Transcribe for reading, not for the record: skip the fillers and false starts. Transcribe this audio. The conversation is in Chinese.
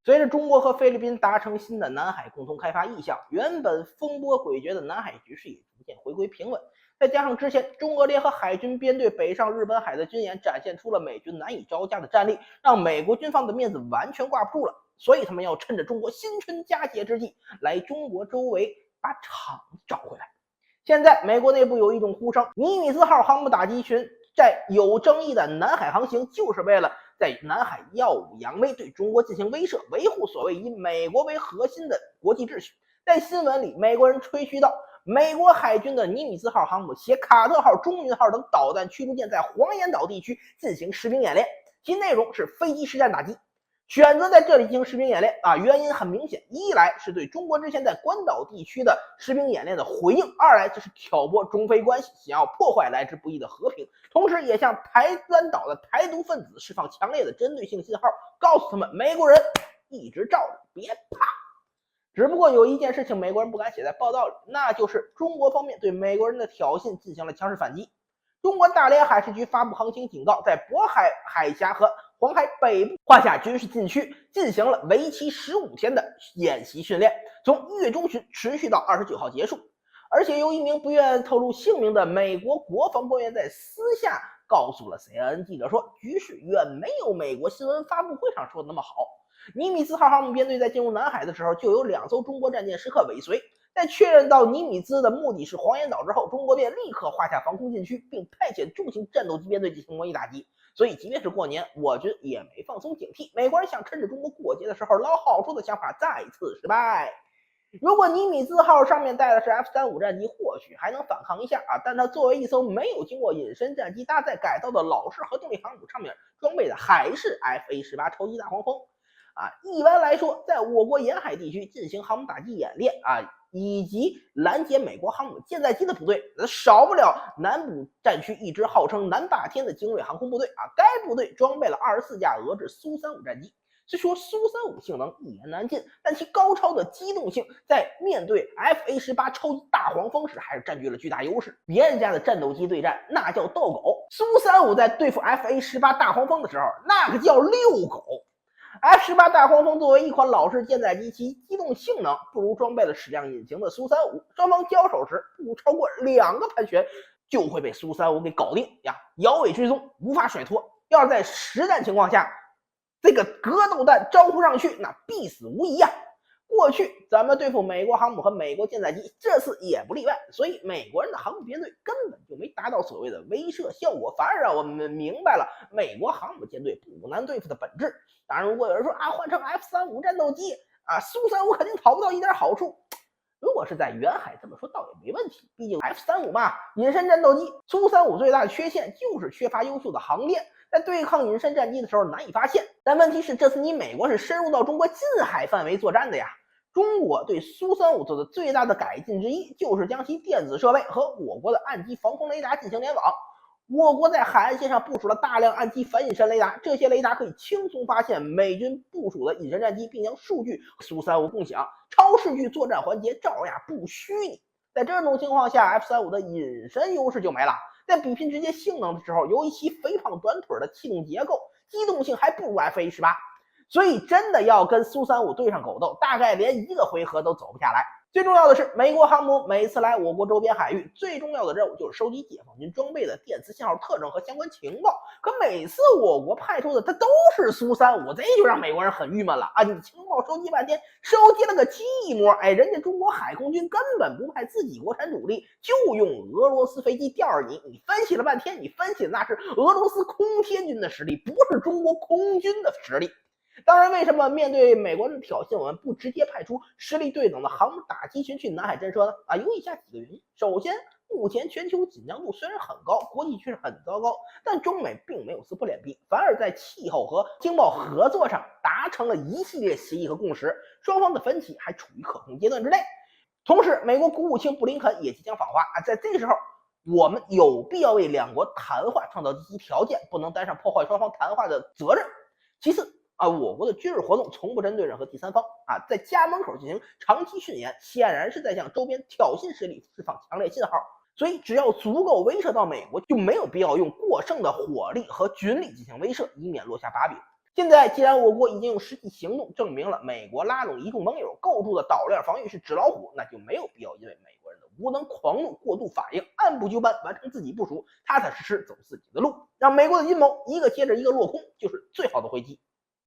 随着中国和菲律宾达成新的南海共同开发意向，原本风波诡谲的南海局势也逐渐回归平稳。再加上之前中俄联合海军编队北上日本海的军演，展现出了美军难以招架的战力，让美国军方的面子完全挂不住了。所以他们要趁着中国新春佳节之际，来中国周围把场子找回来。现在美国内部有一种呼声，尼米兹号航母打击群在有争议的南海航行，就是为了在南海耀武扬威，对中国进行威慑，维护所谓以美国为核心的国际秩序。在新闻里，美国人吹嘘到，美国海军的尼米兹号航母携卡特号、中云号等导弹驱逐舰在黄岩岛地区进行实兵演练，其内容是飞机实战打击。选择在这里进行实兵演练原因很明显，一来是对中国之前在关岛地区的实兵演练的回应，二来这是挑拨中非关系，想要破坏来之不易的和平，同时也向台湾岛的台独分子释放强烈的针对性信号，告诉他们美国人一直罩着，别怕。只不过有一件事情美国人不敢写在报道里，那就是中国方面对美国人的挑衅进行了强势反击。中国大连海事局发布航行警告，在渤海海峡和黄海北部划下军事禁区，进行了为期15天的演习训练，从1月中旬持续到29号结束。而且有一名不愿透露姓名的美国国防官员在私下告诉了 CNN 记者说，局势远没有美国新闻发布会上说的那么好。尼米兹号航母编队在进入南海的时候，就有2艘中国战舰时刻尾随。在确认到尼米兹的目的是黄岩岛之后，中国便立刻划下防空禁区，并派遣重型战斗机编队进行模拟打击。所以即便是过年，我军也没放松警惕。美国人想趁着中国过节的时候捞好处的想法再次失败。如果尼米兹号上面带的是 F-35战机，或许还能反抗一下但它作为一艘没有经过隐身战机搭载改造的老式核动力航母，上面装备的还是 F-A-18超级大黄蜂一般来说，在我国沿海地区进行航母打击演练以及拦截美国航母舰载机的部队，少不了南部战区一支号称南霸天的精锐航空部队该部队装备了24架俄制苏35战机。虽说苏35性能一言难尽，但其高超的机动性在面对 F-A-18超级大黄蜂时还是占据了巨大优势。别人家的战斗机对战那叫斗狗，苏35在对付 F-A-18大黄蜂的时候那个叫遛狗。F-18大黄蜂作为一款老式舰载机，其机动性能不如装备了矢量引擎的苏35，双方交手时不超过2个盘旋就会被苏35给搞定摇尾追踪，无法甩脱。要是在实战情况下，这个格斗弹招呼上去，那必死无疑过去咱们对付美国航母和美国舰载机，这次也不例外。所以美国人的航母编队根本就没达到所谓的威慑效果，反而让我们明白了美国航母舰队不难对付的本质。当然，如果有人说换成 F-35战斗机苏35肯定讨不到一点好处。如果是在远海这么说倒也没问题，毕竟 F-35嘛，隐身战斗机，苏35最大的缺陷就是缺乏优秀的航电，在对抗隐身战机的时候难以发现。但问题是，这次你美国是深入到中国近海范围作战的呀。中国对苏35做的最大的改进之一，就是将其电子设备和我国的岸基防空雷达进行联网。我国在海岸线上部署了大量岸基反隐身雷达，这些雷达可以轻松发现美军部署的隐身战机，并将数据和苏35共享，超视距作战环节照样不虚拟。在这种情况下 ，F-35的隐身优势就没了。在比拼直接性能的时候，由于其肥胖短腿的气动结构，机动性还不如 F-A-18，所以真的要跟苏35对上狗斗，大概连1个回合都走不下来。最重要的是，美国航母每次来我国周边海域，最重要的任务就是收集解放军装备的电磁信号特征和相关情报。可每次我国派出的它都是苏35，这就让美国人很郁闷了你情报收集半天，收集了个寂寞。人家中国海空军根本不派自己国产主力，就用俄罗斯飞机吊着你。你分析了半天，你分析的那是俄罗斯空天军的实力，不是中国空军的实力。当然，为什么面对美国人的挑衅，我们不直接派出实力对等的航母打击群去南海震慑呢？有以下几个原因。首先，目前全球紧张度虽然很高，国际趋势很糟糕，但中美并没有撕破脸皮，反而在气候和经贸合作上达成了一系列协议和共识，双方的分歧还处于可控阶段之内。同时，美国国务卿布林肯也即将访华在这个时候，我们有必要为两国谈话创造积极条件，不能担上破坏双方谈话的责任。其次我国的军事活动从不针对任何第三方在家门口进行长期训演，显然是在向周边挑衅势力释放强烈信号。所以只要足够威慑到美国，就没有必要用过剩的火力和军力进行威慑，以免落下把柄。现在既然我国已经用实际行动证明了美国拉拢一众盟友构筑的岛链防御是纸老虎，那就没有必要因为美国人的无能狂怒过度反应，按部就班完成自己部署，踏踏实实走自己的路，让美国的阴谋一个接着一个落空，就是最好的回击。